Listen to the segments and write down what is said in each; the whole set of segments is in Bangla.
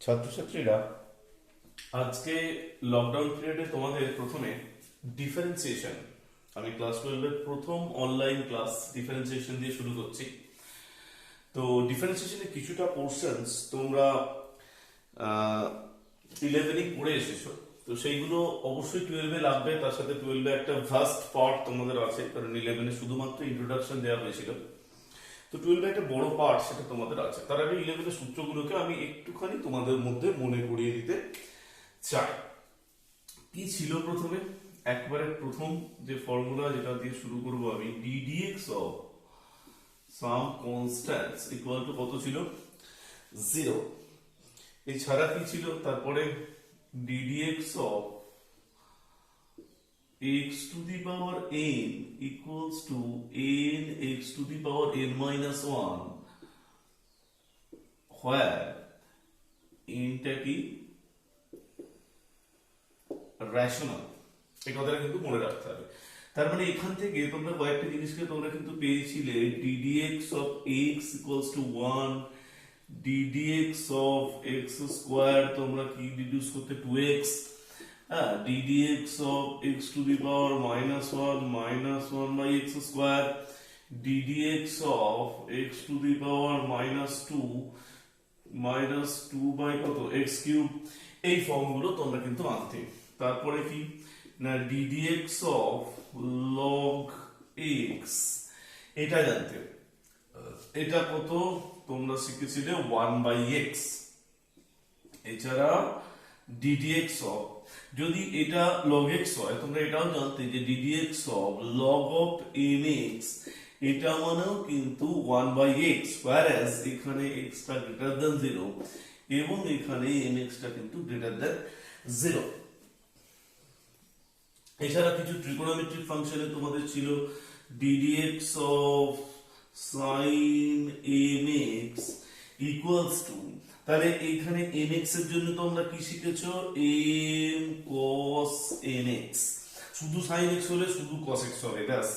ছাত্রছাত্রীরা, আজকে লকডাউন পিরিয়ডে তোমাদের প্রথমে ডিফারেন্সিয়েশন, আমি ক্লাস 12 এর প্রথম অনলাইন ক্লাস ডিফারেন্সিয়েশন দিয়ে শুরু করছি। তো ডিফারেন্সিয়েশনের কিছুটা পোর্শনস তোমরা 11 পড়ে এসেছো, তো সেইগুলো অবশ্যই 12 লাগবে। তার সাথে 12 একটা ভাস্ট পার্ট তোমাদের আছে, কারণ 11 শুধুমাত্র ইন্ট্রোডাকশন দেওয়া হয়েছিল। তো 12 একটা বড় পার্ট সেটা তোমাদের আছে। তার আগে 11 সূত্রগুলোকে আমি একটুখানি তোমাদের মধ্যে মনে করিয়ে দিতে চাই। কি ছিল প্রথমে? একবারে প্রথম যে ফর্মুলা, যেটা দিয়ে শুরু করব আমি, ddx of some constants equal to কত ছিল? 0। এছাড়া কি ছিল তারপরে? ddx of x to the power n equals to n x to the power n minus 1, where n টা কি রেশনাল। এই কথাটা কিন্তু মনে রাখতে হবে। তার মানে এখান থেকে তোমরা কয়েকটা জিনিসকে তোমরা কিন্তু পেয়েছিলে, ddx of x equals to 1, ddx of x square তোমরা কি ডিডিউস করতে 2x, ddx of x to the power minus 1 by x square, ddx of x to the power minus 2 by কত x cube। এই ফর্মগুলো তোমরা কিন্তু আনতে। তারপরে কি না, ddx of log x, এটা জানতে। এটা কত তোমরা শিখেছিলে? 1 by x। এছাড়া ddx of, যদি এটা log x হয় তোমরা এটাও জানতে যে ddx of log of mx, এটা মানেও কিন্তু 1 by x, whereas এখানে x টা গ্রেটার দ্যান 0 এবং এখানে mx টা কিন্তু গ্রেটার দ্যান 0। এছাড়া কিছু ট্রিগোনোমেট্রিক ফাংশনে তোমাদের ছিল ddx of sin mx equals to, তাহলে এখানে mx এর জন্য তোমরা কি শিখেছো? m cos mx। শুধু sin x হলে শুধু cos x হবে, ব্যাস,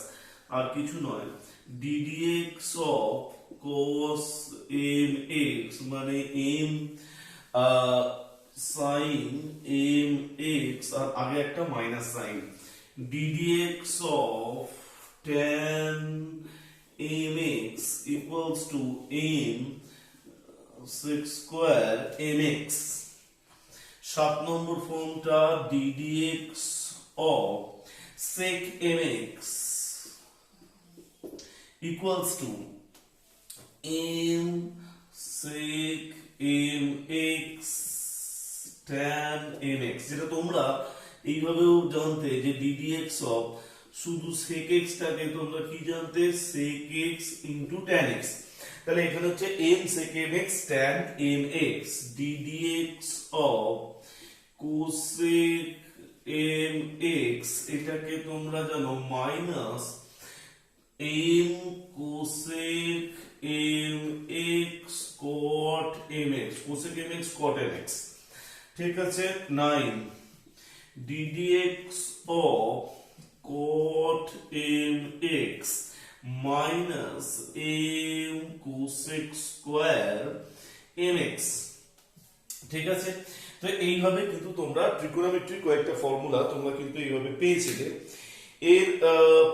আর কিছু নয়। ddx of cos mx মানে m sin mx, আর আগে একটা minus sine. ddx of tan mx equals to m sec square mx। 7 নম্বর ফর্মটা ddx of sec mx equals to m sec mx tan mx, যেটা তোমরা এইভাবেও জানতে যে ddx of শুধু sec x টাকে তোমরা কি জানতে? sec x into tan x। তাহলে এখানে হচ্ছে m sec mx tan mx, ddx of cosec mx, এটাকে তোমরা জানো minus m cosec mx cot mx, cosec mx cot mx। ঠিক আছে। 9 ddx of cot mx minus m cosec square mx। ঠিক আছে। তো এইভাবে কিন্তু তোমরা ট্রিগোনোমেট্রিক কয়েকটা ফর্মুলা তোমরা কিন্তু এইভাবে পেয়েছিলে। এর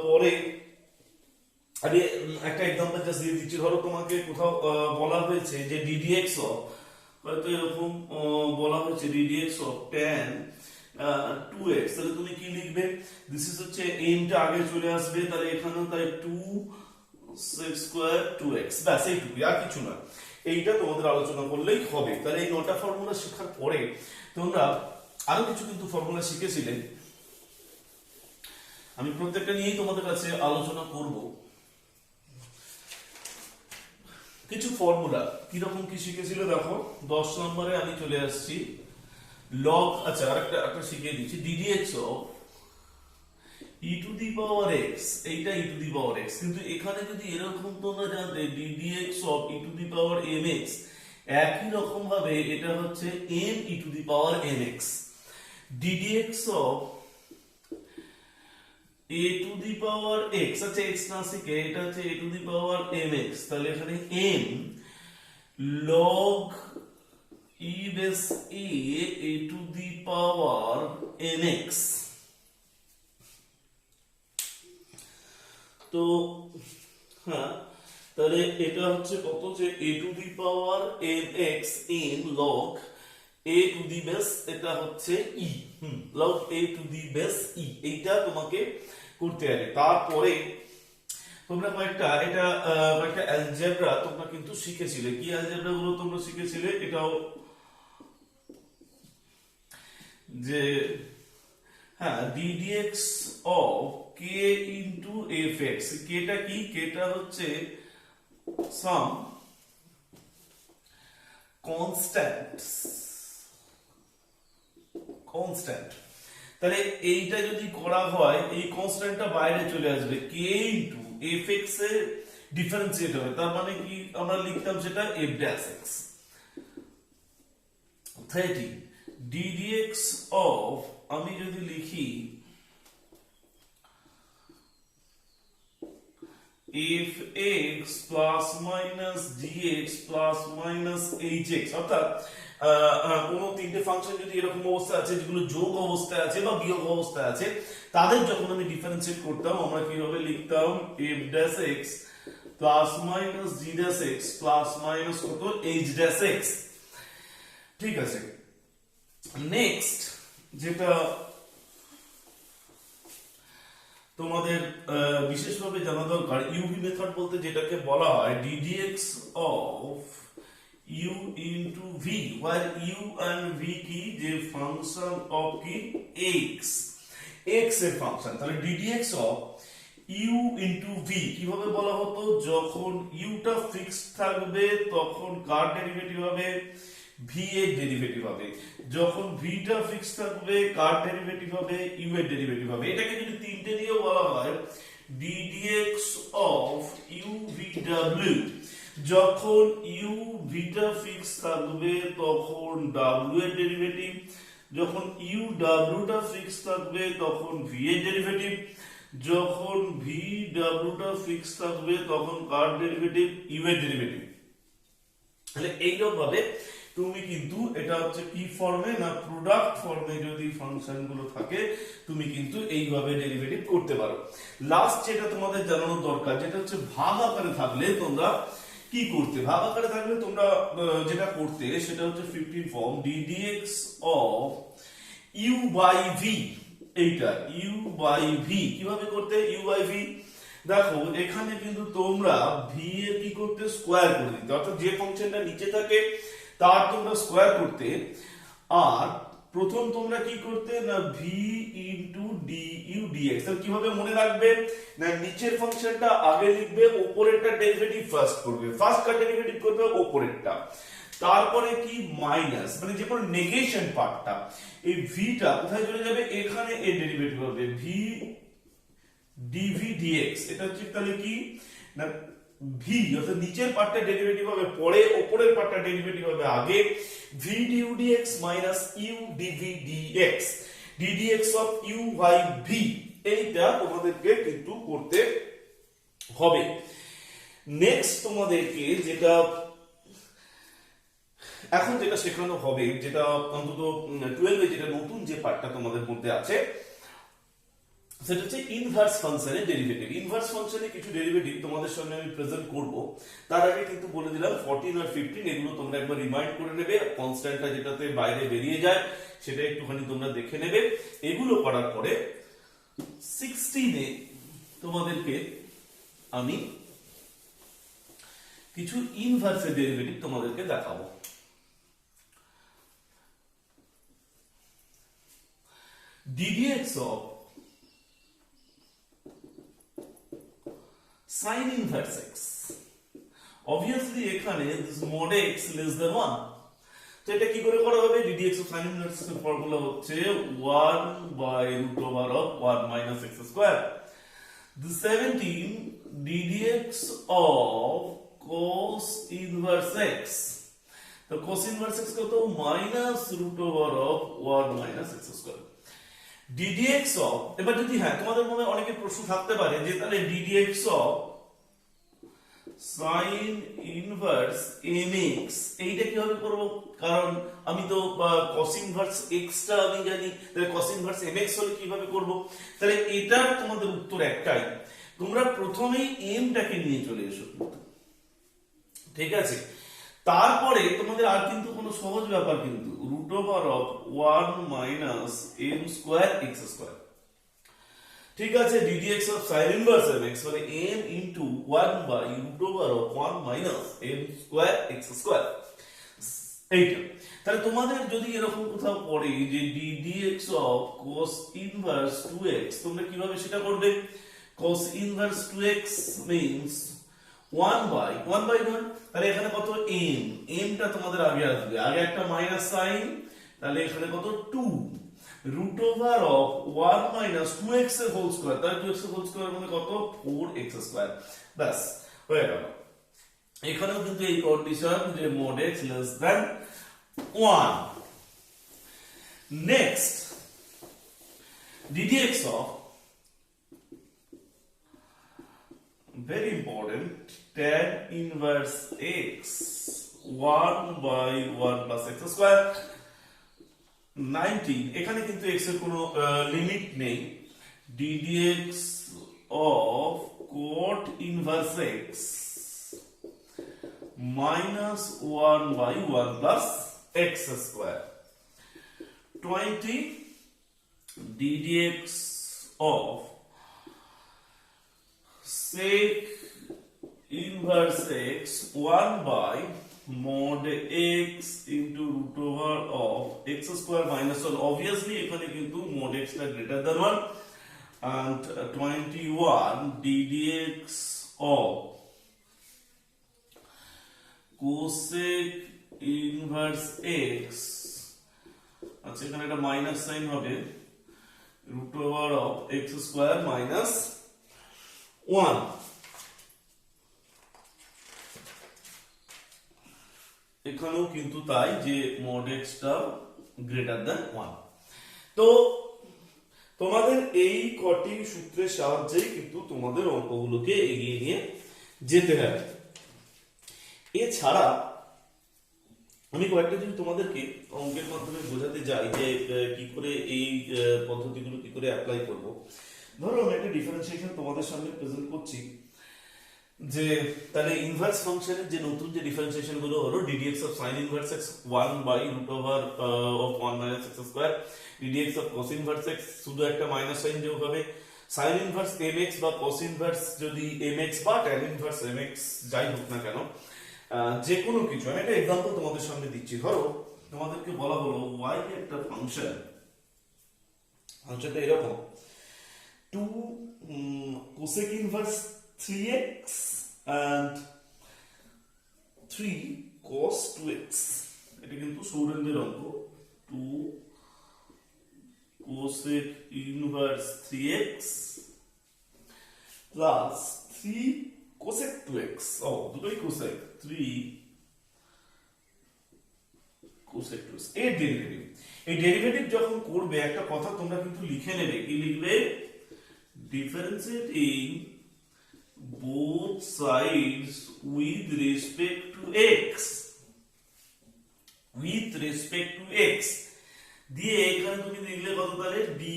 পরে আমি একটা एग्जांपल জাস্ট দিয়ে দিচ্ছি। ধরো তোমাকে কোথাও বলা হয়েছে যে ddx of, হয়তো এরকম বলা হয়েছে ddx of tan 2x, তাহলে তুমি কি লিখবে? দিস ইজ হচ্ছে m টা আগে চলে আসবে, তাহলে এখানেও তাই 2 sec square 2x, ব্যাস এইটুকুই, আর কিছু না। এইটা তোমাদের আলোচনা করলেই হবে। তাহলে এই 9টা ফর্মুলা শেখার পরে তোমরা আরো কিছু কিন্তু ফর্মুলা শিখেছিলে, আমি প্রত্যেকটা নিয়েই তোমাদের কাছে আলোচনা করব। কিছু ফর্মুলা কিরকম কি শিখেছিল দেখো। 10 নম্বরে আমি চলে আসছি লগ, আচ্ছা আরেকটা শিখিয়ে দিচ্ছি, ddx of e to the power x, এইটা e to the power x, কিন্তু এখানে যদি এরকম তোমরা জানতে ddx of e to the power mx, একই রকম ভাবে এটা হচ্ছে m e to the power mx। ddx of a to the power x, আচ্ছা x না শিখে এটা হচ্ছে a to the power mx, তাহলে এখানে m log e base a to the power nx। তো হ্যাঁ, তাহলে এটা হচ্ছে কত, যে a to the power nx in log a to the base, এটা হচ্ছে e, log a to the base e, এইটা তোমাকে করতে হবে। তারপরে তোমরা কয়েকটা অ্যালজেব্রা তোমরা কিন্তু শিখেছিলে। কি অ্যালজেব্রা গুলো তোমরা শিখেছিলে? এটাও যে হ্যাঁ, ddx of k into fx, kটা কি? kটা হচ্ছে সাম কনস্ট্যান্ট। তাহলে এইটা যদি করা হয়, এই কনস্ট্যান্টটা বাইরে চলে আসবে, k ইনটু fx এ ডিফারেন্সিয়েট হবে। তার মানে কি আমরা লিখতাম সেটা f dash x 30 ddx of, আমি যদি লিখি fx plus minus gx plus minus hx, অর্থাৎ কোন তিনটে ফাংশন যদি এরকম অবস্থা আছে যেগুলো যোগ অবস্থায় আছে বা বিয়োগ অবস্থায় আছে, তাদের যখন আমি ডিফারেন্সিয়েট করতাম, আমরা কিভাবে লিখতাম? f dash x plus minus g dash x plus minus কত h dash x। ঠিক আছে, নেক্সট যেটা তোমাদের বিশেষভাবে জানা দরকার, ইউভি মেথড বলতে যেটাকে বলা হয় ddx of u into v, where u and v কি? যে ফাংশন অফ কি? x এর ফাংশন। তাহলে ddx of u into v কিভাবে বলা হতো? যখন u টা ফিক্সড থাকবে তখন কার ডেরিভেটিভ হবে? v এর ডেরিভেটিভ হবে। যখন v টা ফিক্সড থাকবে কার ডেরিভেটিভ হবে? u এর ডেরিভেটিভ হবে। এটাকে যদি তিনটে দিয়েও বলা হয় ddx of u vw, যখন u v টা ফিক্সড থাকবে তখন w এর ডেরিভেটিভ, যখন u w টা ফিক্সড থাকবে তখন v এর ডেরিভেটিভ, যখন v w টা ফিক্সড থাকবে তখন কার ডেরিভেটিভ? u এর ডেরিভেটিভ। তাহলে এইরকম ভাবে তুমি কিন্তু, এটা হচ্ছে কি ফর্মে না প্রোডাক্ট ফর্মে যদি ফাংশন গুলো থাকে, তুমি কিন্তু এইভাবে ডেরিভেটিভ করতে পারো। লাস্ট যেটা তোমাদের জানানো দরকার, যেটা হচ্ছে ভাগ আকারে থাকলে তোমরা কি করতে? ভাগ আকারে থাকলে তোমরা যেটা করতে সেটা হচ্ছে 15 form ddx of u by v, এইটা u by v কিভাবে করতে? u by v দেখো, এখানে কিন্তু তোমরা v এর কি করতে? স্কয়ার করে দিতে, অর্থাৎ যে ফাংশনটা নিচে থাকে তার তোমরা স্কয়ার করতে। আর প্রথম তোমরা কি করতে না v ইনটু du dx। তাহলে কিভাবে মনে রাখবে না, নিচের ফাংশনটা আগে লিখবে, উপরেরটা ডেরিভেটিভ ফার্স্ট করবে, ফার্স্ট কার ডেরিভেটিভ করবে? উপরেরটা। তারপরে কি? মাইনাস, মানে যে কোনো নেগেশন পার্টটা, এই v টা কোথায় চলে যাবে? এখানে এর ডেরিভেটিভ হবে v dv dx। এটা হচ্ছে তাহলে কি না v, অর্থাৎ নিচের পার্টটা ডেরিভেটিভ হবে পরে, উপরের পার্টটা ডেরিভেটিভ হবে আগে। v du dx minus u dv dx, ddx of u by v, এইটা তোমাদেরকে কিন্তু করতে হবে। নেক্সট তোমাদেরকে যেটা এখন যেটা শেখানো হবে, যেটা অন্তত 12 এ যেটা নতুন যে পার্টটা তোমাদের মধ্যে আছে, সেটা হচ্ছে ইনভার্স ফাংশনের ডেরিভেটিভ। ইনভার্স ফাংশনে কিছু ডেরিভেটিভ তোমাদের সামনে আমি প্রেজেন্ট করব। তার আগে কিন্তু বলে দিলাম 14 আর 15 এগুলো তোমরা একবার রিমাইন্ড করে নেবে। কনস্ট্যান্টটা যেটাতে বাইরে বেরিয়ে যায় সেটা একটুখানি তোমরা দেখে নেবে। এগুলো করার পরে 16 এ তোমাদেরকে আমি কিছু ইনভার্সের ডেরিভেটিভ তোমাদেরকে দেখাবো। ddx of sin inverse x, obviously এখানে this mod x less than 1, তো এটা কি করে করা হবে? ddx of sin inverse x এর ফর্মুলা হচ্ছে 1 by root over of 1 minus x square। The 17 ddx of cos inverse x, তো cos inverse x কত? minus root over of 1 minus x square। ddx of, এবার যদি হ্যাঁ তোমাদের মনে অনেকের প্রশ্ন থাকতে পারে যে তাহলে ddx of sign inverse mx, এইটা কিভাবে করব? কারণ আমি তো cos ইনভার্স x টা আমি জানি, তাহলে cos ইনভার্স mx হলে কিভাবে করব? তাহলে এটা তোমাদের উত্তর একটাই, তোমরা প্রথমেই m টাকে নিয়ে চলে এসো, ঠিক আছে? তারপরে তোমাদের আর কিন্তু কোনো সহজ ব্যাপার কিন্তু √1 - m স্কয়ার x স্কয়ার, ঠিক আছে? ddx of sin inverse mx মানে m into 1/√1 - m square x square, এইটা। তাহলে তোমাদের যদি এরকম কোথাও পড়ে যে ddx of cos inverse 2x, তোমরা কিভাবে সেটা করবে? cos inverse 2x means 1/1, তাহলে এখানে কত m, m টা তোমাদের আগে আসবে, আগে একটা মাইনাস সাইন, তাহলে এখানে কত 2 √1 - 2x এর হোল স্কয়ার, তাহলে 2x এর হোল স্কয়ার মানে কত 4x স্কয়ার, বাস হয়ে গেল। এখানেও কিন্তু এই কন্ডিশন যে mod x less than 1। Next ddx of, very important, tan inverse x 1/1 plus x square 19, এখানে কিন্তু x এর কোনো লিমিট নেই, ddx of cot inverse x -1/1 plus x square 20, ddx of sec inverse x 1/mod x into √of x square minus 1, obviously এখানে কিন্তু mod x টা greater than 1, and 21, ddx of cosec inverse x, আচ্ছা এখানে একটা মাইনাস সাইন হবে, √of x square minus 1, এখানেও কিন্তু তাই যে mod x টা গ্রেটার দ্যান 1। তো তোমাদের এই কটি সূত্রের সাহায্যেই কিন্তু তোমাদের অঙ্কগুলোকে এগিয়ে নিয়ে যেতে হবে। এছাড়া আমি কয়েকটা যদি তোমাদেরকে অঙ্কের মাধ্যমে বোঝাতে যাই যে কি করে এই পদ্ধতিগুলো কি করে অ্যাপ্লাই করব। ধরো আমি একটা ডিফারেন্সিয়েশন তোমাদের সামনে প্রেজেন্ট করছি, যে তাহলে ইনভার্স ফাংশনের যে নতুন যে ডিফারেন্সিয়েশন গুলো হলো ddx of sin inverse x 1/√1 - x square, ddx of cos inverse x শুধু একটা মাইনাস সাইন যোগ হবে, sin inverse mx বা cos inverse যদি mx বা tan inverse mx যাই হোক না কেন, যে কোনো কিছু। আমি একটা एग्जांपल তোমাদের সামনে দিচ্ছি। ধরো তোমাদেরকে বলা হলো y একটা ফাংশন, ফাংশনটা এরকম 2 cosec inverse 3x and 3 cos 2x, এটা কিন্তু সৌরেন্দ্রের অঙ্ক, 2 cosec inverse 3x plus 3 cosec 2x, দুটোই cosec, 3 cosec 2x এর ডেরিভেটিভ। এই ডেরিভেটিভ যখন করবে একটা কথা তোমরা কিন্তু লিখে নেবে, কি লিখবে? Differentiating both sides with respect to x, with respect to x দিয়ে এখানে তুমি লিখলে কত, তাহলে dy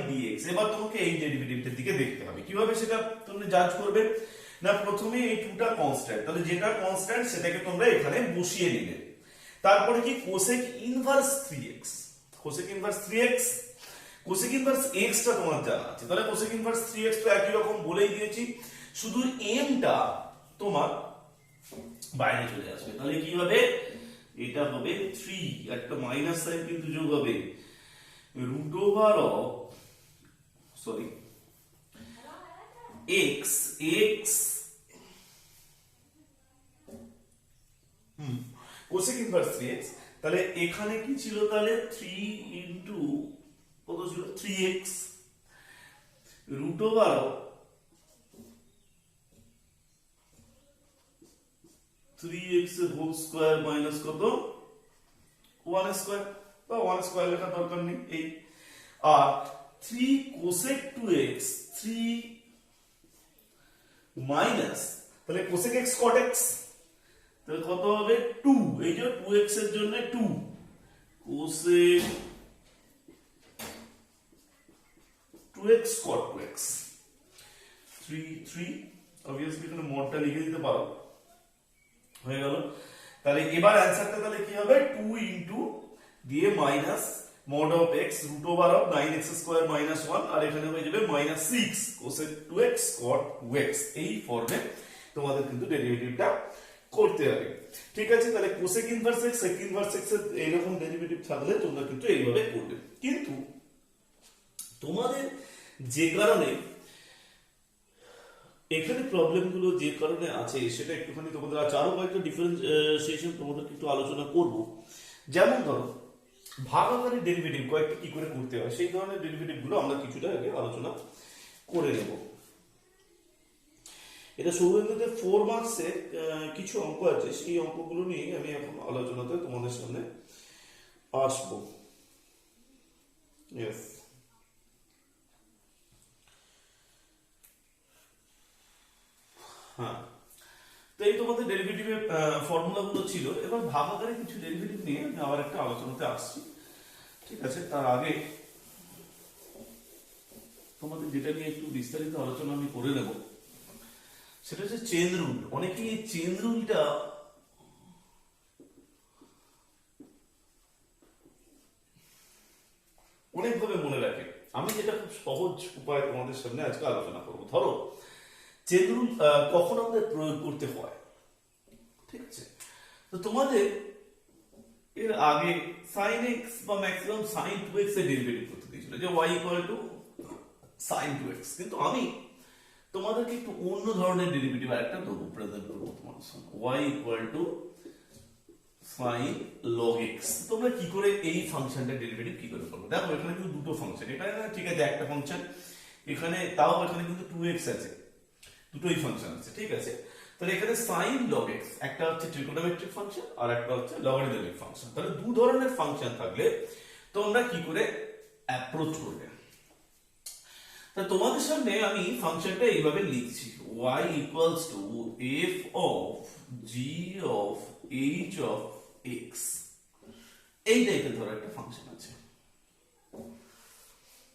dx। এবার তোমাকে এই ডেরিভেটিভটার দিকে দেখতে হবে, কিভাবে সেটা তুমি জাজ করবে না? প্রথমে এই টুটা কনস্ট্যান্ট, তাহলে যেটা কনস্ট্যান্ট সেটাকে তোমরা এখানে বসিয়ে নিলে, তারপরে কি cosec inverse 3x, cosec inverse 3x, cosec inverse x টা তোমার জানা আছে, তাহলে cosec inverse 3x তো একই রকম বলেই দিয়েছি, শুধু m টা তোমার বাইরে চলে আসবে। তাহলে কি হবে? এটা হবে 3, একটা মাইনাস সাইন কিন্তু যোগ হবে, x cosec inverse 3x, তাহলে এখানে কি ছিল? তাহলে 3 ইনটু কত ছিল? 3x √3x এর হোল স্কয়ার মাইনাস কত? 1 স্কয়ার, বা 1 স্কয়ার লেখা দরকার নেই এই, আর 3 cosec 2x 3 মাইনাস তাহলে cosec x cot x, তাহলে কত হবে 2, এই যে 2x এর জন্য 2 cosec 2x cot 2x 3 obviously এখানে মডটা লিখে দিতে পারো, হয়ে গেল। তাহলে এবার অ্যানসারটা তাহলে কি হবে 2 ইনটু দিয়ে minus mod of x root over of 9x square minus 1 আর এখানে হয়ে যাবে minus 6 cosec 2x cot 2x। এই ফর্মে তোমাদের কিন্তু ডেরিভেটিভটা করতে হবে, ঠিক আছে। তাহলে cosec inverse x sec inverse x এর এরকম ডেরিভেটিভ থাকলে তোমরা কিন্তু এইভাবে করবে। কিন্তু তোমাদের যে কারণে এখানে প্রবলেমগুলো যে কারণে আছে সেটা একটুখানি তোমাদের আছে, আরো কয়েকটা ডিফারেন্সিয়েশন তোমাদের একটু আলোচনা করব। যেমন ধরো ভাগাকারের ডেরিভেটিভ কয়েকটা কি করে করতে হয় সেই ধরনের ডেরিভেটিভ গুলো আমরা কিছুটা আগে আলোচনা করে নেব। এটা সৌরেন্দ্রদের 4 মার্কসে কিছু অঙ্ক আছে, সেই অঙ্কগুলো নিয়ে আমি এখন আলোচনাতে তোমাদের সামনে আসবো। ইয়েস, হ্যাঁ, তো এই তোমাদের ডেরিভেটিভের ফর্মুলাগুলো ছিল। এবার ভাগাকারে কিছু ডেরিভেটিভ নিয়ে আমি আবার একটা আলোচনাতে আসছি, ঠিক আছে। তার আগে তোমাদের যেটা নিয়ে একটু বিস্তারিত আলোচনা আমি করে নেব সেটা হচ্ছে চেন রুল। অনেকে এই চেন রুলটা অনেকভাবে মনে রাখে। আমি যেটা খুব সহজ উপায় তোমাদের সামনে আজকে আলোচনা করব। ধরো চেন রুল কখন আমাদের প্রয়োগ করতে হয়, ঠিক আছে। তো তোমাদের এর আগে sin x বা ম্যাক্সিমাম sin 2x এর ডেরিভেটিভ করতে দিয়েছিল যে y sin 2x, কিন্তু আমি তোমাদেরকে একটু অন্য ধরনের ডেরিভেটিভ আরেকটা দেবো, প্রেজেন্ট করবো তোমাদের সামনে y sin log x। তোমরা কি করে এই ফাংশনটার ডেরিভেটিভ কি করে করবে? দেখো এখানে কিন্তু দুটো ফাংশন, এখানে ঠিক আছে একটা ফাংশন, এখানে তাও এখানে কিন্তু 2x আছে, দুটোই ফাংশন আছে, ঠিক আছে। তাহলে এখানে sin log x একটা হচ্ছে ট্রিগোনোমেট্রিক ফাংশন আর একটা হচ্ছে লগারিদমিক ফাংশন। তাহলে দু ধরনের ফাংশন থাকলে তোমরা কি করে অ্যাপ্রোচ করবে? তা তোমাদের সামনে আমি ফাংশনটা এইভাবে লিখছি, y equals to f of g of h of x, এই টাইপের ধরো একটা ফাংশন আছে।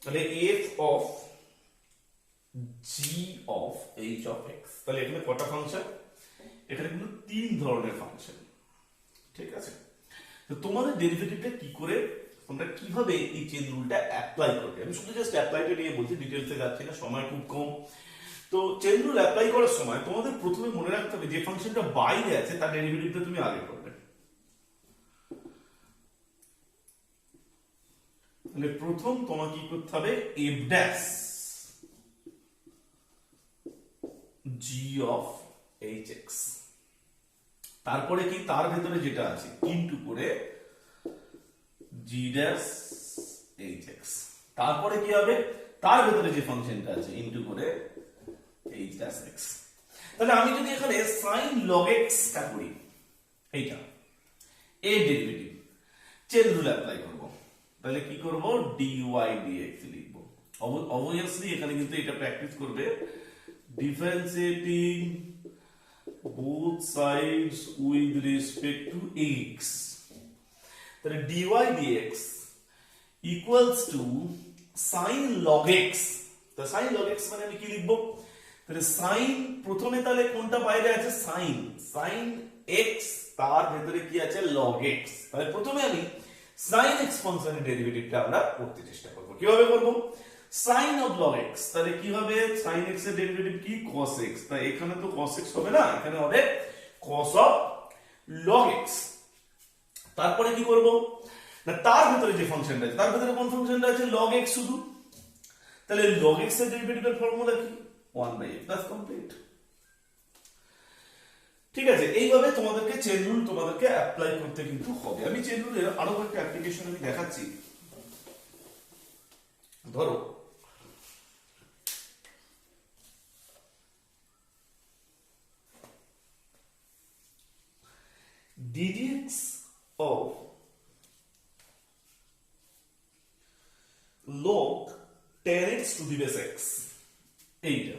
তাহলে f of g of h of x, তাহলে এখানে কটা ফাংশন? এখানে কিন্তু তিন ধরনের ফাংশন, ঠিক আছে। তো তোমাদের ডেরিভেটিভটা কি করে তোমরা কিভাবে এই চেন রুলটা অ্যাপ্লাই করবে, আমি শুধু জাস্ট অ্যাপ্লাইটা নিয়ে বলছি, ডিটেইলসে যাচ্ছি না, সময় খুব কম। তো চেন রুল অ্যাপ্লাই করার সময় তোমাদের প্রথমে মনে রাখতে হবে যে ফাংশনটা বাইরে আছে তার ডেরিভেটিভটা তুমি আগে করবে। তাহলে প্রথম তোমাকে কি করতে হবে f dash g of hx, তারপরে কি তার ভেতরে যেটা আছে ইনটু করে g ড্যাশ hx, তারপরে কি হবে তার ভেতরে যে ফাংশনটা আছে ইনটু করে h ড্যাশ x। তাহলে আমি যদি এখানে sin log x টা করি, এইটা এর ডেরিভেটিভ চেন রুল অ্যাপ্লাই করব, তাহলে কি করব dy dx লিখব। অবভিয়াসলি এখানে কিন্তু এটা প্র্যাকটিস করবে, differentiating both sides with respect to x, তাহলে dy dx equals to sin log x। তো sin log x মানে আমি কি লিখব? তাহলে sin প্রথমে তাহলে কোনটা বাইরে আছে sin x, তার ভেতরে কি আছে log x। তাহলে প্রথমে আমি sin x ফাংশনের ডেরিভেটিভটা আমরা করতে চেষ্টা করব। কিভাবে করব? sin of log x, তাহলে কি হবে sin x এর ডেরিভেটিভ কি cos x, তাই এখানে তো cos x হবে না, এখানে হবে cos of log x। তারপরে কি করব না তার ভিতরে যে ফাংশনটা আছে তার ভিতরে কোন ফাংশনটা আছে log x শুধু, তাহলে log x এর ডেরিভেটিভের ফর্মুলা কি 1/x, দ্যাটস কমপ্লিট। ঠিক আছে, এইভাবে তোমাদেরকে চেন রুল তোমাদেরকে অ্যাপ্লাই করতে কিন্তু হবে। আমি চেন রুলের আরো একটা অ্যাপ্লিকেশন আমি দেখাচ্ছি। ধরো ddx of log 10x to the base x, এইটা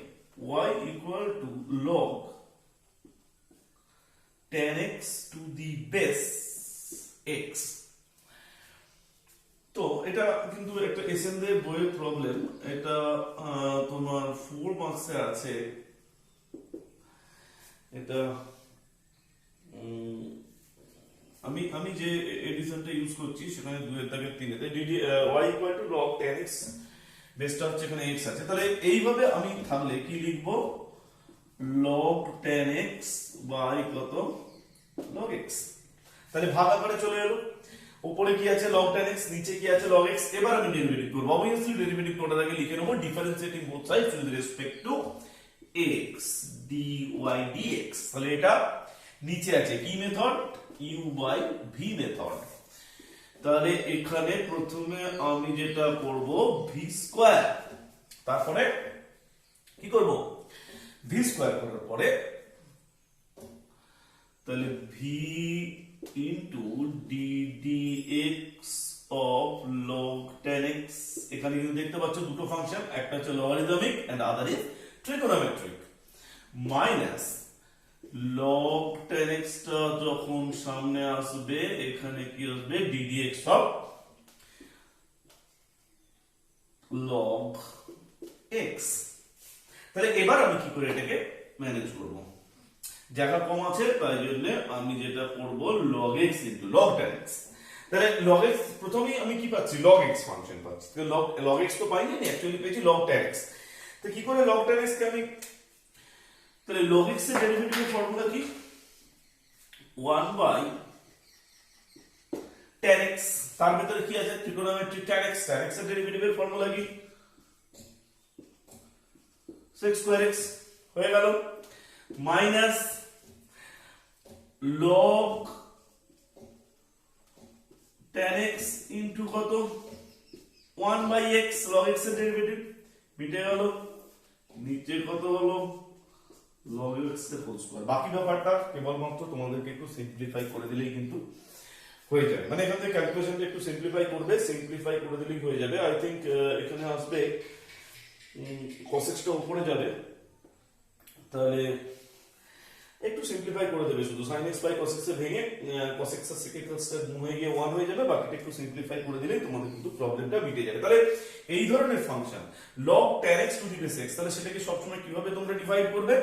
y equal to log tan x to the base x। তো এটা কিন্তু একটা এসএনদের বইয়ের প্রবলেম, এটা তোমার 4 মার্কসে আছে। এটা আমি আমি যে এডিশনটা ইউজ করছি সেখানে 2 এর দাগে 3 DD y equal to log tan x, বেসটা হচ্ছে এখানে x আছে। তাহলে এইভাবে আমি থাকলে কি লিখব, log tan x by কত log x। তাহলে ভাগ আকারে চলে এলো, উপরে কি আছে log tan x, নিচে কি আছে log x। এবার আমি ডেরিভেটিভ করব, অবভিয়াসলি ডেরিভেটিভ করার আগে লিখে নেব differentiating both sides with respect to x dy dx। তাহলে এটা নিচে আছে কি method, u by v method. তাহলে এখানে প্রথমে আমি যেটা করব v স্কয়ার, তারপরে কি করব v স্কয়ার করার পরে তাহলে v into ddx of log tan x। এখানে কিন্তু দেখতে পাচ্ছ দুটো ফাংশন, একটা হচ্ছে logarithmic and other is trigonometric, minus log tan x টা যখন সামনে আসবে এখানে কি আসবে ddx of log x। তাহলে এবার আমি কি করে এটাকে ম্যানেজ করব, জায়গা কম আছে তাই জন্য আমি যেটা করব log x into log tan x। তাহলে log x প্রথমেই আমি কি পাচ্ছি log x ফাংশন পাচ্ছি, তো log x তো পাইনি, অ্যাকচুয়ালি পেয়েছি log tan x। তো কি করে log tan x কে আমি, তাহলে log x এর ডেরিভেটিভের ফর্মুলা কি 1 by tan x, তার ভিতরে কি আছে trigonometric tan x, tan x এর ডেরিভেটিভের ফর্মুলা কি sec square x হয়ে গেল, minus log tan x into কত 1 by x, log x এর ডেরিভেটিভ মিটে গেল, নিচে কত হলো log x এর হোল স্কয়ার। বাকি ব্যাপারটা কেবলমাত্র তোমাদেরকে একটু সিম্পলিফাই করে দিলেই কিন্তু হয়ে যাবে, মানে এখান থেকে ক্যালকুলেশনটা একটু সিম্পলিফাই করবে, সিম্পলিফাই করে দিলেই হয়ে যাবে। আই থিংক এখানে আসবে cos x টা উপরে যাবে, তাহলে একটু সিম্পলিফাই করে দেবে, শুধু sin x by cos x এ ভেঙে cos x এর সেকেন্ড টার্মটা গুণ হয়ে গিয়ে 1 হয়ে যাবে, বাকিটা একটু সিম্পলিফাই করে দিলেই তোমাদের কিন্তু প্রবলেমটা মিটে যাবে। তাহলে এই ধরনের function log tan x to the base x, তাহলে সেটাকে সবসময় কিভাবে তোমরা ডিভাইড করবে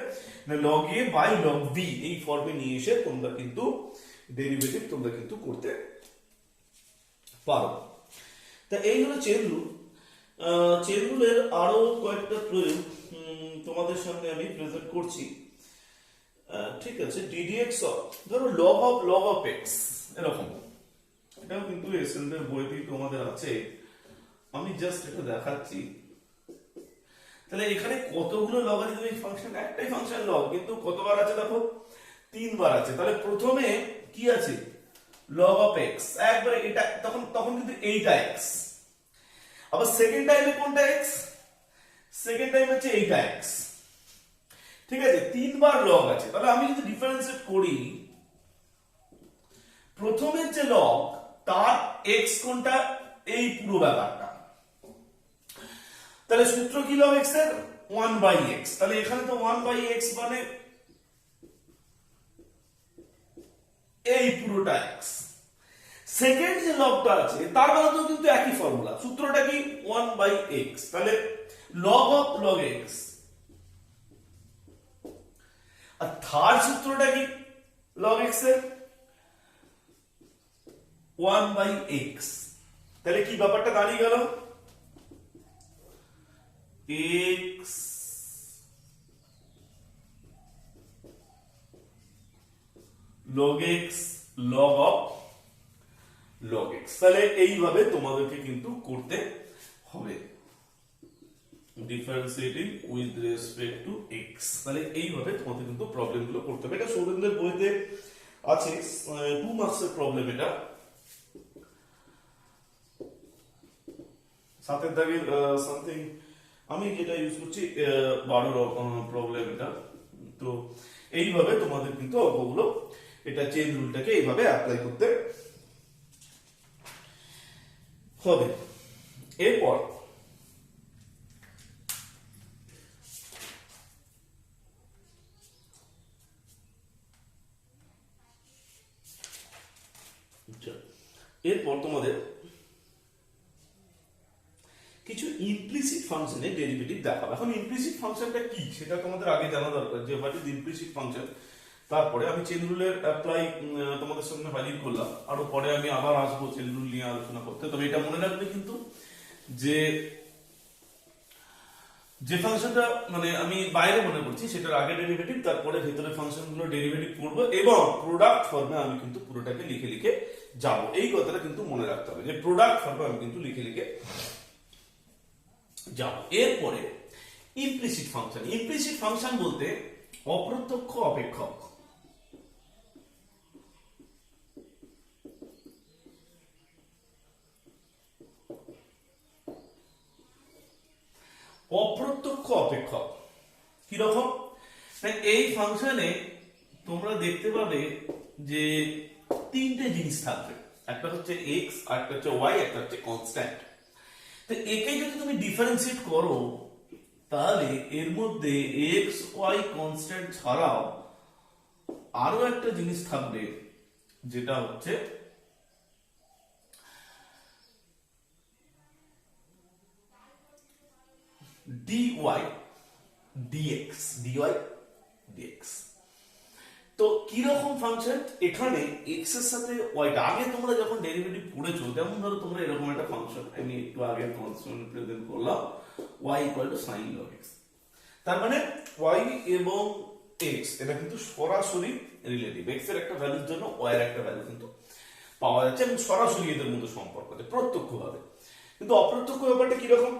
না log a by log b এই ফর্মে নিয়ে এসে তোমরা কিন্তু ডেরিভেটিভ তোমরা কিন্তু করতে পারো। তা এই হলো চেন রুল। চেন রুলের আরো কয়েকটা প্রয়োগ তোমাদের সামনে আমি প্রেজেন্ট করছি। ঠিক আছে, ddx ধরো log of x এরকম, এটাও কিন্তু এসএলএর বইতেই তোমাদের আছে, আমি জাস্ট এটা দেখাচ্ছি। তাহলে এখানে কতগুলো লগারিদমিক ফাংশন, একটাই ফাংশন log, কিন্তু কতবার আছে দেখো 3 বার আছে। তাহলে প্রথমে কি আছে log of x, একবারে এটা তখন কিন্তু এইটা x, আবার সেকেন্ড টাইমে কোনটা x, সেকেন্ড টাইম হচ্ছে এইটা x, ঠিক আছে 3 বার log আছে। তাহলে আমি যদি ডিফারেন্সিয়েট করি, প্রথমের যে log তার x কোনটা, এই পুরো ব্যাপারটা, তাহলে সূত্র কি log x এর 1 by x, তাহলে এখানে তো 1 by x মানে এই পুরোটা x। সেকেন্ড যে লগটা আছে তার বেলাতেও কিন্তু একই ফর্মুলা, সূত্রটা কি 1 by x, তাহলে log of log x। আর থার্ড সূত্রটা কি log x এর 1 by x, তাহলে কি ব্যাপারটা দাঁড়িয়ে গেল x log x log of log x। তাহলে এইভাবে তোমাদেরকে কিন্তু করতে হবে differentiating with respect to x। তাহলে এইভাবে তোমাদের কিন্তু প্রবলেম গুলো করতে হবে। এটা সৌরেন্দ্রের বইতে আছে, 2 মার্কসের প্রবলেম এটা। সাতের দাগের সামথিং আমি যেটা ইউজ করছি 12 প্রবলেম এটা। তো এইভাবে তোমাদের কিন্তু অঙ্কগুলো, এটা চেইন রুলটাকে এইভাবে অ্যাপ্লাই করতে হবে। এরপর আচ্ছা, এরপর তোমাদের কিছু ইমপ্লিসিট ফাংশনের ডেরিভেটিভ দেখাবো। এখন ইমপ্লিসিট ফাংশনটা কি সেটা তোমাদের আগে জানা দরকার, যে হোয়াট ইজ ইমপ্লিসিট ফাংশন। তারপরে আমি চেন রুলের অ্যাপ্লাই তোমাদের সামনে হাজির করলাম, আরো পরে আমি আবার আসবো চেন রুল নিয়ে আলোচনা করতে। তবে এটা মনে রাখবে কিন্তু যে যে ফাংশনটা মানে আমি বাইরে মনে করছি সেটার আগে ডেরিভেটিভ, তারপরে ভেতরে ফাংশনগুলো ডেরিভেটিভ করবো এবং প্রোডাক্ট ফর্মে আমি কিন্তু পুরোটাকে লিখে লিখে যাব। এই কথাটা কিন্তু মনে রাখতে হবে যে প্রোডাক্ট ফর্মে আমি কিন্তু লিখে লিখে যাব। এরপরে ইমপ্লিসিট ফাংশন। ইমপ্লিসিট ফাংশন বলতে অপ্রত্যক্ষ অপেক্ষক। অপ্রত্যক্ষ অপেক্ষক কিরকম? এই ফাংশনে তোমরা দেখতে পাবে যে তিনটে জিনিস থাকবে, একটা হচ্ছে এক্স, একটা হচ্ছে ওয়াই, একটা হচ্ছে কনস্ট্যান্ট। তো একে যদি তুমি ডিফারেন্সিয়েট করো তাহলে এর মধ্যে এক্স ওয়াই কনস্ট্যান্ট ছাড়াও আরো একটা জিনিস থাকবে, যেটা হচ্ছে dy dx, dy dx। তো কিরকম ফাংশন? এখানে এক্স এর সাথে ওয়াই, আগে তোমরা যখন ডেরিভেটিভ পড়েছো যেমন ধরো তোমরা এরকম একটা ফাংশন আমি একটু আগে কনস্ট্যান্ট প্রেজেন্ট করলাম, y sin log x। তার মানে y এবং x এটা কিন্তু সরাসরি রিলেটিভ, x এর একটা ভ্যালুর জন্য y এর একটা ভ্যালু কিন্তু পাওয়া যাচ্ছে এবং সরাসরি এদের মধ্যে সম্পর্ক আছে প্রত্যক্ষভাবে। কিন্তু অপ্রত্যক্ষ ব্যাপারটা কিরকম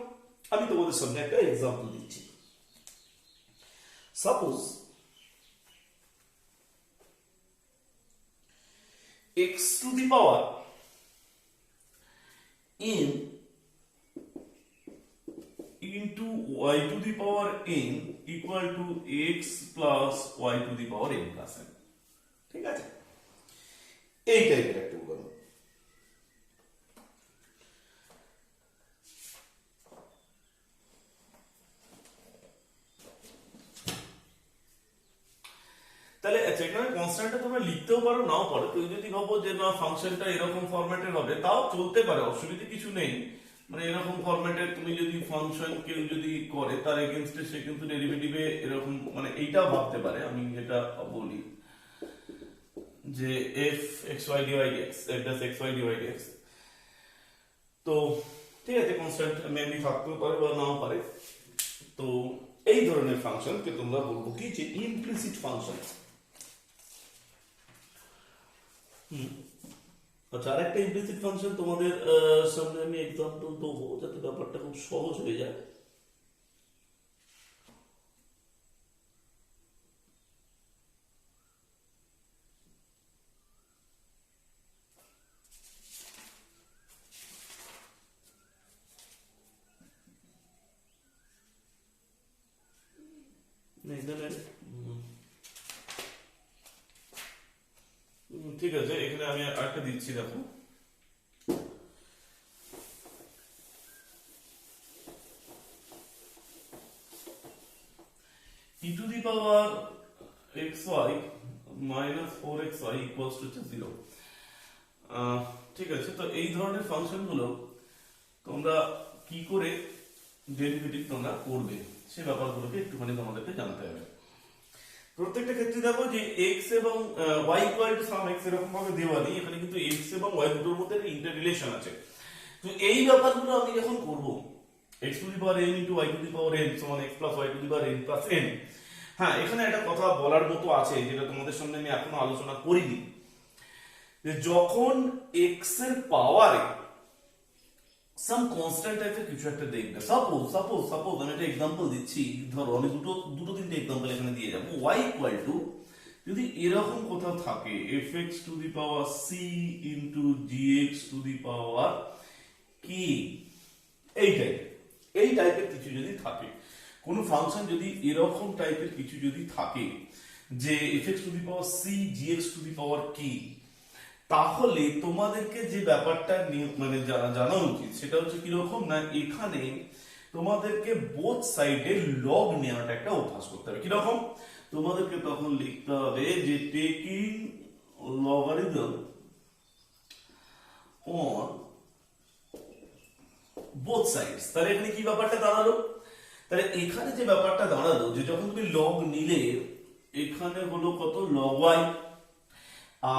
আমি তোমাদের সামনে একটা এক্সাম্পল দিচ্ছি। Suppose x to the power n into y to the power n equal to x plus y to the power n plus n। ঠিক আছে, এই টাইপের একটা উদাহরণ। তাহলে এখানে কনস্ট্যান্টটা তোমরা লিখতেও পারো নাও পারো, কেউ যদি ভাবো যে না ফাংশনটা এরকম ফরম্যাটের হবে তাও চলতে পারে, অসুবিধা কিছু নেই। মানে এরকম ফরম্যাটে তুমি যদি ফাংশন কেউ যদি করে তার এগেইনস্টে সে কিন্তু ডেরিভেটিভে এরকম মানে এইটাও ভাবতে পারে। আমি যেটা বলি যে f xy dy dx, f dash xy dy dx। তো ঠিক আছে, কনস্ট্যান্ট মেবি থাকতেও পারে বা নাও পারে। তো এই ধরনের ফাংশনকে তোমরা বলবো কি যে ইমপ্লিসিট ফাংশন। আচ্ছা, আরেকটা ইমপ্লিসিট ফাংশন তোমাদের সামনে আমি এক্সাম্পল দেবো যাতে ব্যাপারটা খুব সহজ হয়ে যায়। ঠিক আছে, এখানে আমি আরেকটা দিচ্ছি, দেখো e to the power xy minus 4xy equals to 0। ঠিক আছে, তো এই ধরনের ফাংশন গুলো তোমরা কি করে ডেরিভেটিভ তোমরা করবে সে ব্যাপারগুলোকে একটুখানি তোমাদেরকে জানতে হবে। প্রত্যেকটা ক্ষেত্রে দেখো যে x এবং y equal to some x এরকম ভাবে দেওয়া নেই, এখানে কিন্তু x এবং y দুটোর মধ্যে একটা ইন্টার রিলেশন আছে। তো এই ব্যাপারগুলো আমি যখন করব x two the power n into y two the power n সমান x plus y two the power n plus n। হ্যাঁ, এখানে একটা কথা বলার মতো আছে যেটা তোমাদের সামনে আমি এখনো আলোচনা করিনি, যে যখন x এর পাওয়ারে সাম কনস্ট্যান্ট টাইপের কিছু একটা দেখবে, সাপোজ আমি একটা एग्जांपल দিচ্ছি, ধরো আমি দুটো তিনটে एग्जांपल এখানে দিয়ে যাব। y ইকুয়াল টু যদি এরকম কোথাও থাকে fx two the power c into gx two the power k, এই টাইপের কিছু যদি থাকে, কোন ফাংশন যদি এরকম টাইপের কিছু যদি থাকে যে fx two the power c gx two the power k, তাহলে তোমাদেরকে যে ব্যাপারটা মানে জানা উচিত সেটা হচ্ছে কিরকম না, এখানে তোমাদেরকে বোথ সাইডে লগ নেওয়াটা একটা অভ্যাস করতে হবে। কিরকম? তোমাদেরকে তখন লিখতে হবে যে taking logarithm on both sides. তাহলে এখানে কি ব্যাপারটা দাঁড়ালো, তাহলে এখানে যে ব্যাপারটা দাঁড়ালো যে যখন তুমি লগ নিলে এখানে হলো কত লগ ওয়াই,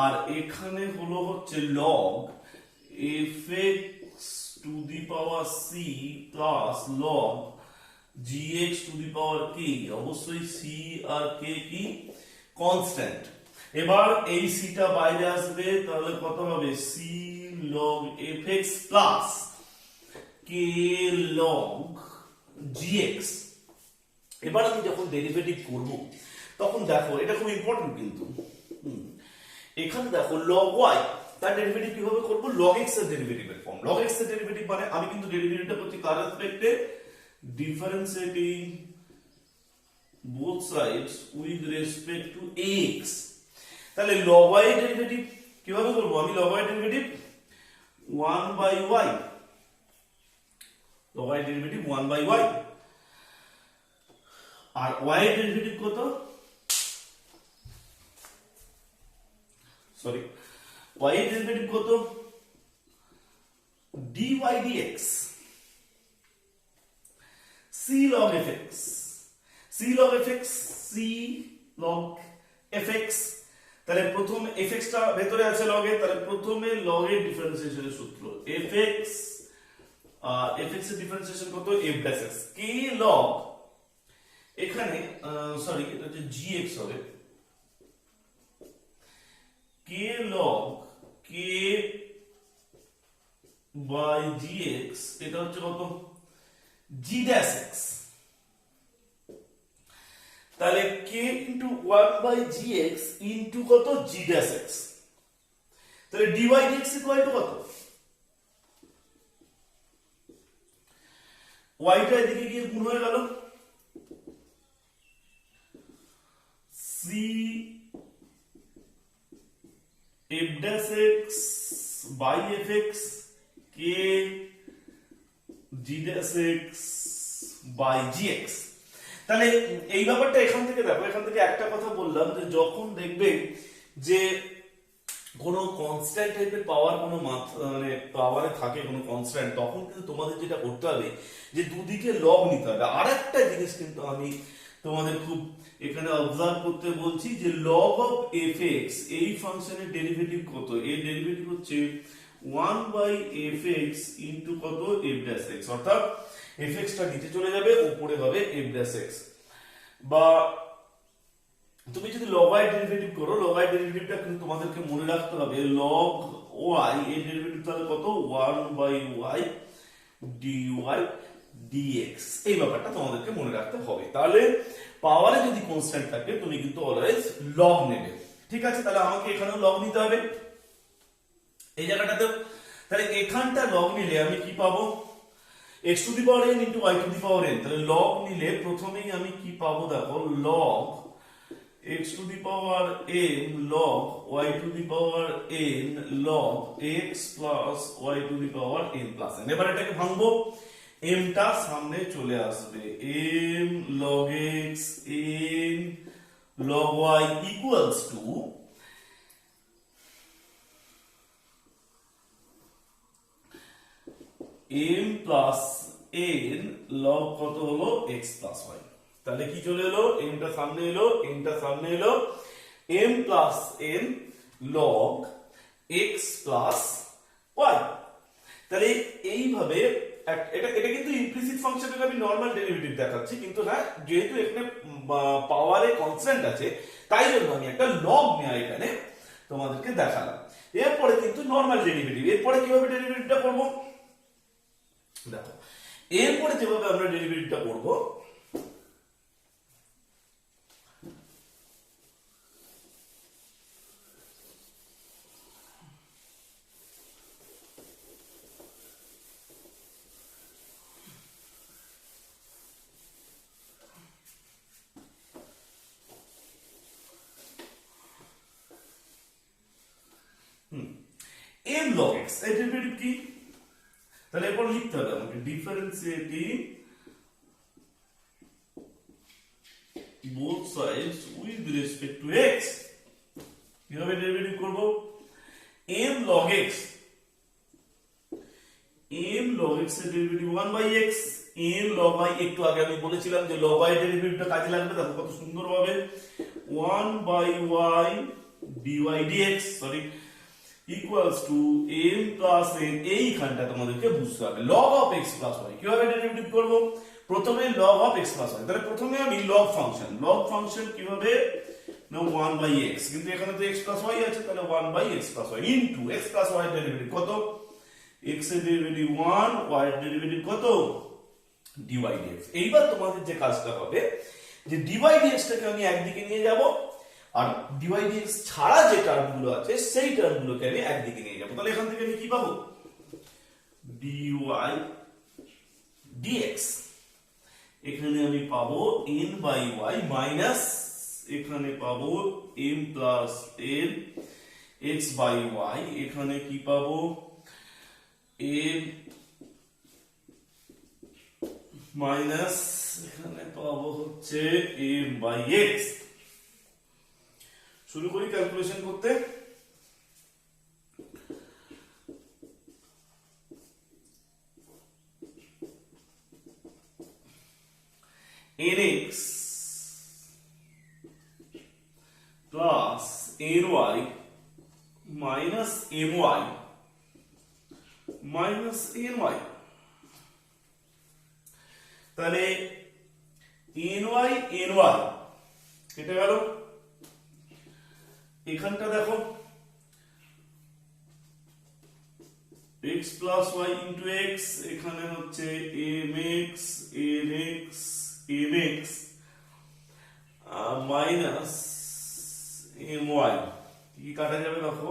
আর এখানে হলো হচ্ছে log f x to the power c plus log g x to the power k. অবশ্যই সি আর কে কি কনস্ট্যান্ট। এবার এই সিটা বাইরে আসবে, তাহলে কত হবে c log f x plus k log g x. এবার আমি যখন ডেরিভেটিভ করব তখন দেখো এটা খুব ইম্পর্টেন্ট কিন্তু, এখানে দেখো লগ ওয়াই তার ডেরিভেটিভ কিভাবে করব, লগ এক্স এর ডেরিভেটিভের ফর্ম। লগ এক্স এর ডেরিভেটিভ মানে আমি কিন্তু ডেরিভেটিভটা করছি কার রেসপেক্টে, differentiating both sides with respect to x। তাহলে log y এর ডেরিভেটিভ কিভাবে করব, আমি log y এর derivative 1 by y, log y এর ডেরিভেটিভ 1 by y, আর y এর ডেরিভেটিভ কত, সরি y এর ডেরিভেটিভ কত dy dx c log fx, c log fx, c log fx। তাহলে প্রথম fx টা ভেতরে আছে log এ, তাহলে প্রথমে log এর ডিফারেন্সিয়েশনের সূত্র fx, fx এর ডিফারেন্সিয়েশন কত f dash x, k log এখানে সরি এটা হচ্ছে gx হবে, k log k by gx, এটা হচ্ছে কত g dash x। তাহলে k into 1 by gx into কত g dash x। তাহলে dy dx equal to কত, y টা এদিকে গিয়ে গুণ হয়ে গেল c f dash x by fx k g dash x by gx। তাহলে এই ব্যাপারটা এখান থেকে দেখো, এখান থেকে একটা কথা বললাম যে যখন দেখবে যে কোনো কনস্ট্যান্ট টাইপের পাওয়ার কোনো মানে পাওয়ারে থাকে কোনো কনস্ট্যান্ট, তখন কিন্তু তোমাদের যেটা করতে হবে যে দুদিকে লগ নিতে হবে। আর একটা জিনিস কিন্তু আমি তোমাদের খুব এখানে অবজার্ভ করতে বলছি যে লগ অফ এফ এক্স এই ফাংশনের ডেরিভেটিভ কত, এর ডেরিভেটিভ হচ্ছে 1 by fx into কত f dash x, অর্থাৎ fx টা নিচে চলে যাবে, উপরে হবে f dash x। বা তুমি যদি log y ডেরিভেটিভ করো, log y ডেরিভেটিভটা কিন্তু তোমাদেরকে মনে রাখতে হবে log y এর ডেরিভেটিভ তাহলে কত 1 by y dy dx। এই ব্যাপারটা তোমাদেরকে মনে রাখতে হবে। তাহলে পাওয়ারে যদি কনস্ট্যান্ট থাকে তুমি কিন্তু অলওয়েজ log নেবে, ঠিক আছে। তাহলে আমাকে এখানেও log নিতে হবে এই জায়গাটাতে। তাহলে এখানটা লগ নিলে আমি কি পাবো, x two the power n into y two the power n। তাহলে লগ নিলে প্রথমেই আমি কি পাবো দেখো, log x two the power n log y two the power n log x plus y two the power n plus n। এবার এটাকে ভাঙবো, m টা সামনে চলে আসবে, m log x n log y equals to m plus n log কত হলো x প্লাস y। তাহলে কি চলে এলো, m টা সামনে এলো, n টা সামনে এলো, m plus n log x plus y। তাহলে এইভাবে এটা এটা কিন্তু ইমপ্লিসিট ফাংশনের আমি নরমাল ডেরিভেটিভ দেখাচ্ছি, কিন্তু না যেহেতু এখানে পাওয়ারে কনস্ট্যান্ট আছে তাই জন্য আমি একটা লগ নেয়া এখানে তোমাদেরকে দেখালাম। এরপরে কিন্তু নরমাল ডেরিভেটিভ, এরপরে কিভাবে ডেরিভেটিভটা করব দেখো, এরপরে যেভাবে আমরা ডেরিভেটিভটা করব m log x এর ডেরিভেটিভ কি, তাহলে এরপর লিখতে হবে আমাকে differentiating both sides with respect to x। কিভাবে ডেরিভেটিভ করব, m log x x এর derivative 1/x in log y, একটু আগে আমি বলেছিলাম যে log y ডেরিভেটিভটা কাজে লাগবে, দেখো কত সুন্দর ভাবে 1/y dy dx sorry equals to m plus n। এইখানটা তোমাদেরকে বুঝতে হবে log of x plus y কিভাবে ডেরিভেটিভ করব। প্রথমে log of x plus y, তাহলে প্রথমে আমি log ফাংশন কিভাবে না 1/x, কিন্তু এখানে তো x plus y আছে, তাহলে 1/x plus y into x plus y এর ডেরিভেটিভ কত, x এর ডেরিভেটিভ 1, y এর ডেরিভেটিভ কত dy dx। এইবার তোমাদের যে কাজটা হবে যে dy dx টাকে আমি একদিকে নিয়ে যাব, আর dy dx ছাড়া যে টার্মগুলো আছে সেই টার্মগুলোকে আমি একদিকে নিয়ে যাব। তাহলে এখান থেকে আমি কি পাবো, dy dx, এখানে আমি পাবো n বাই y মাইনাস এখানে পাবো m plus n x by y, এখানে কি পাবো m মাইনাস এখানে পাবো হচ্ছে m বাই x। শুরু করি ক্যালকুলেশন করতে। nx plus ny minus my minus ny, তাহলে ny কেটে গেল। এখানটা দেখো x plus y into x, এখানে হচ্ছে mx nx mx minus my, কি কাটা যাবে দেখো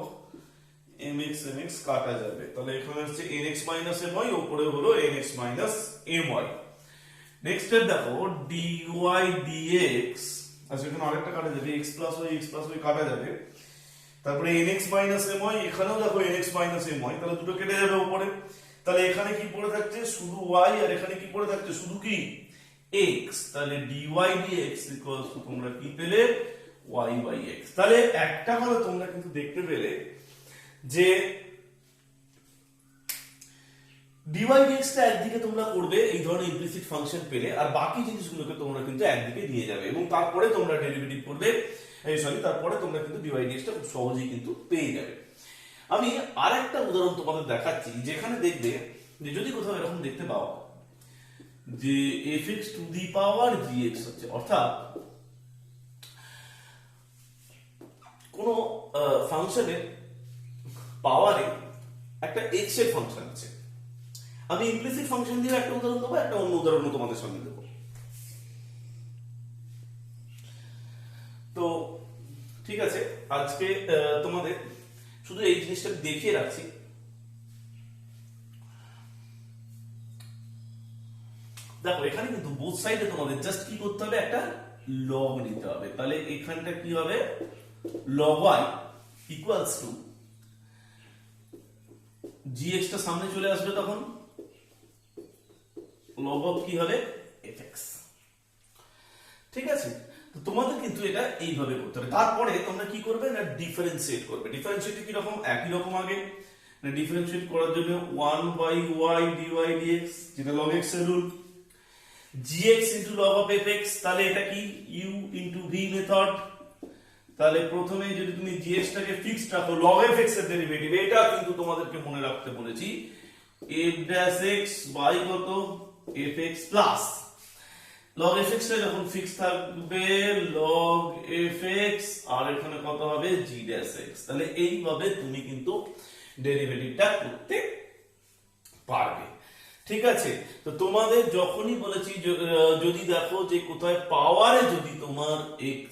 mx mx কাটা যাবে, তাহলে এখানে হচ্ছে nx মাইনাস my, উপরে হলো nx মাইনাস my। নেক্সট এর দেখো dy dx, আচ্ছা এখানে আরেকটা কাটা যাবে x প্লাস y কাটা যাবে, তারপরে nx মাইনাস my, এখানেও দেখো nx মাইনাস my, তাহলে দুটো কেটে যাবে উপরে, তাহলে এখানে কি পড়ে থাকছে শুধু y, আর এখানে কি পড়ে থাকছে শুধু কি x, তাহলে dy dx ইকুয়ালস টু তোমরা কি পেলে y বাই x। তাহলে একটা কথা তোমরা কিন্তু দেখতে পেলে যে dy dx টা একদিকে তোমরা করবে এই ধরনের ইমপ্লিসিট ফাংশন পেলে, আর বাকি জিনিসগুলোকে তোমরা কিন্তু একদিকে নিয়ে যাবে এবং তারপরে তোমরা ডেরিভেটিভ করবে, তারপরে তোমরা কিন্তু dy dx টা খুব সহজেই কিন্তু পেয়ে যাবে। আমি আরেকটা উদাহরণ তোমাদের দেখাচ্ছি, যেখানে দেখবে যে যদি কোথাও এরকম দেখতে পাও যে fx two the power gx হচ্ছে, অর্থাৎ কোন ফাংশনের পাওয়ারে একটা x এর ফাংশন আছে। আমি ইমপ্লিসিট ফাংশন দিয়ে একটা উদাহরণ দেবো, একটা অন্য উদাহরণ তোমাদের সামনে দেবো। তো ঠিক আছে, আজকে তোমাদের শুধু এই জিনিসটা দেখিয়ে রাখছি। দেখো এখানে কিন্তু বোথ সাইডে তোমাদের জাস্ট কি করতে হবে, একটা লগ নিতে হবে। তাহলে এখানটা কি হবে log y equals to gx টা সামনে চলে আসবে, তখন log of কি হবে fx। ঠিক আছে, তো তোমাদের কিন্তু এটা এইভাবে করতে হবে। তারপরে তোমরা কি করবে না ডিফারেন্সিয়েট করবে। ডিফারেন্সিয়েট কি রকম, একই রকম আগে না ডিফারেন্সিয়েট করার জন্য 1/y dy dx, যেটা log x এর rule, gx into log of fx, তাহলে এটা কি u into v মেথড। তাহলে প্রথমে যদি তুমি gx টাকে ফিক্সড রাখো, log fx এর ডেরিভেটিভ, এটা কিন্তু তোমাদেরকে মনে রাখতে বলেছি f dash x by কত fx প্লাস log fx টা যখন ফিক্স থাকবে log fx, আর এখানে কত হবে g dash x। তাহলে এইভাবে তুমি কিন্তু ডেরিভেটিভটা করতে পারবে। ঠিক আছে, তো তোমাদের যখনই বলেছি যদি দেখো যে কোথায় পাওয়ারে যদি তোমার x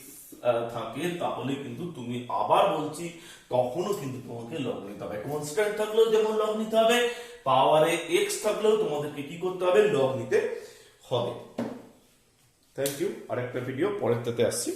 থাকে, তাহলে কিন্তু তুমি আবার বলছি তখনও কিন্তু তোমাকে লগ নিতে হবে। কনস্ট্যান্ট থাকলেও যেমন লগ নিতে হবে, পাওয়ারে x থাকলেও তোমাদেরকে কি করতে হবে, লগ নিতে হবে। থ্যাংক ইউ, আরেকটা ভিডিও পরেরটাতে আসছি।